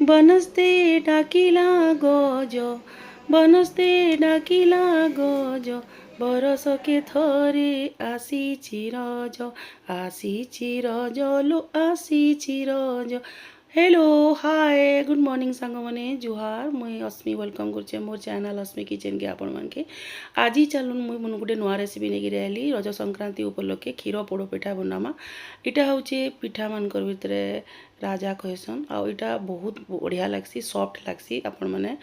बनस्ते डाकिला गज बनस्ते डाकिला गज बरसके थरे आसीछि रज आसीछि रज लो आसीछि रज। हेलो हाय गुड मॉर्निंग सांग मैंने जुहार मुई अस्मी वेलकम कर मोर चैनल अस्मी किचन के आपण मान के आज चलून मुई मन गोटे नुआ रेसिपी नहीं रही रज संक्रांति उपलक्षे क्षीर पोड़ पिठा बनामा। इटा हूँ पिठा मानकर भितर राजा कहसन आईटा बहुत बढ़िया लगसी सॉफ्ट लगसी आपण मैंने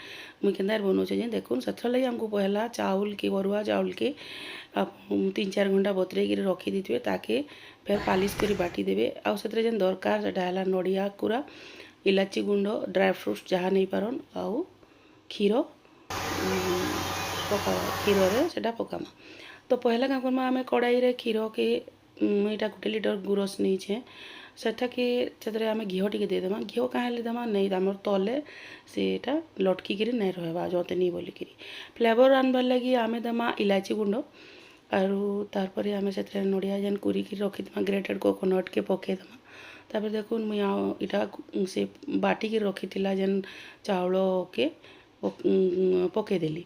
मुई केन्दार बनाऊे देखुन से लगे आमको पहला चाउल के बरुआ चाउल के 3-4 घंटा बतरे रखी देते ताके फिर पालिश कर बाटी देवे आउ से जेन दरकार से नड़िया कुरा इलाची गुंड ड्राई फ्रूट्स जहाँ नहीं पारन आउ क्षीर पका क्षीर से पकामा। तो पहला क्या करमा आम कड़ाई रे क्षीर के यहाँ 1 लीटर गुरस नहीं सेटा के आम घी टे देदेमा घी क्या देमा नहीं आम तले सेटा लटकिक नहीं रहा जोते नहीं बोलिकी फ्लेवर आनबार लगी आम देमा इलाची गुंड आरु तारपरे आमे से नड़िया जेन कुरिकी रखीदमा ग्रेटेड कोकोनट के पकेदमा तापर देखुन मुई इटा से बाटिकी रखी जेन चाउल के पकेदेली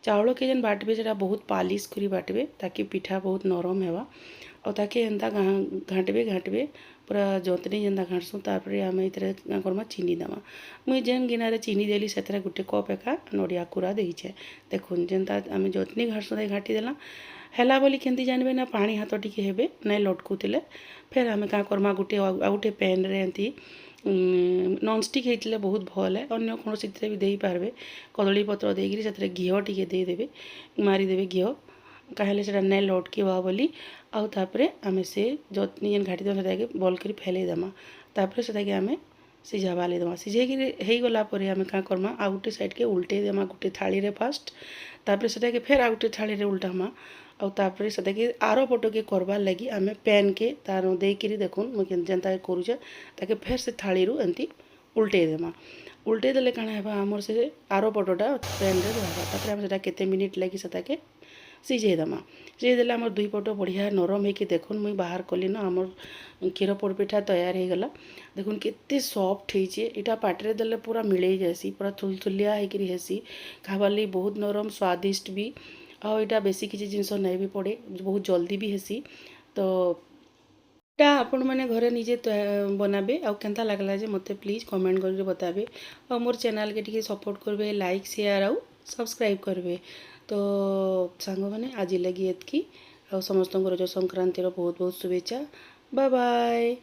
चाउल के जेन बाटबे से बहुत पालिश करी बाटबे ताकि पिठा बहुत नरम हेवा और ताके एंता घाटबे पूरा जतनी जेनता घाटसु तापर आम ये करमा चीनी देमा मुई जेन गिनारे चीनी देली से 1 कप एका नड़िया कुरा देछे देखुन जेनता आम जतनी घाटसु घाटी देला हैला बोली केंती जानबे ना पानी हाथ टिके हेबे नहीं लटकुले फिर आम क्या करमा गोटे पैन रे एंती नॉन स्टिक होते बहुत भल है अन्य कौन से भी दे पारे कदली पत्र देकर से घी टे देदेवे मारिदेवे घी कहें से नहीं लटकेवा बोली आउे आम से जतनी जेन घाटी देवा बल कर फैलेदेमा तापर से आम सीझा बाली देमा सीझे गलापर आम क्या करमा आउ गोटे साइड के उल्टे देमा गोटे थाली रे फास्ट तापर से फिर आउ गोटे थाली रे उल्टामा आउे से आर पट के करबार लगी आम पैन के तार देकर देखुन मुझे जेनता करुचे ताके फिर से थाली रू एमती उल्टे देमा उल्टे देले काना हेबा आमर से आर पटटा पैन रे रहबा तापर आम सेटा केते मिनिट लगी से सीझे देमा सीझे देले आमर 2 पट बढ़िया नरम होगी देखुन मुई बाहर कली ना आमर क्षीर पोड़ पिठा तैयार हो गला देखुन केते सॉफ्ट होइचे इटा पाटरे देले पूरा मिले जासी पूरा थुलथुलिया होकर हेसी खाबार लगी बहुत नरम स्वादिष्ट भी आ इटा बेसी किसी जिनस नहीं भी पड़े बहुत जल्दी भी हेसी। तो इटा आपण मैंने घरे निजे बनाबे आउ केनता लागला जे मते प्लीज कमेंट करके बताबे और मोर चैनल के टिके सपोर्ट करबे लाइक शेयर आउ सब्सक्राइब करबे। तो सांग मैंने आज लगी एतकी आ समस्त रज संक्रांतिर बहुत बहुत शुभेच्छा बाय बाय।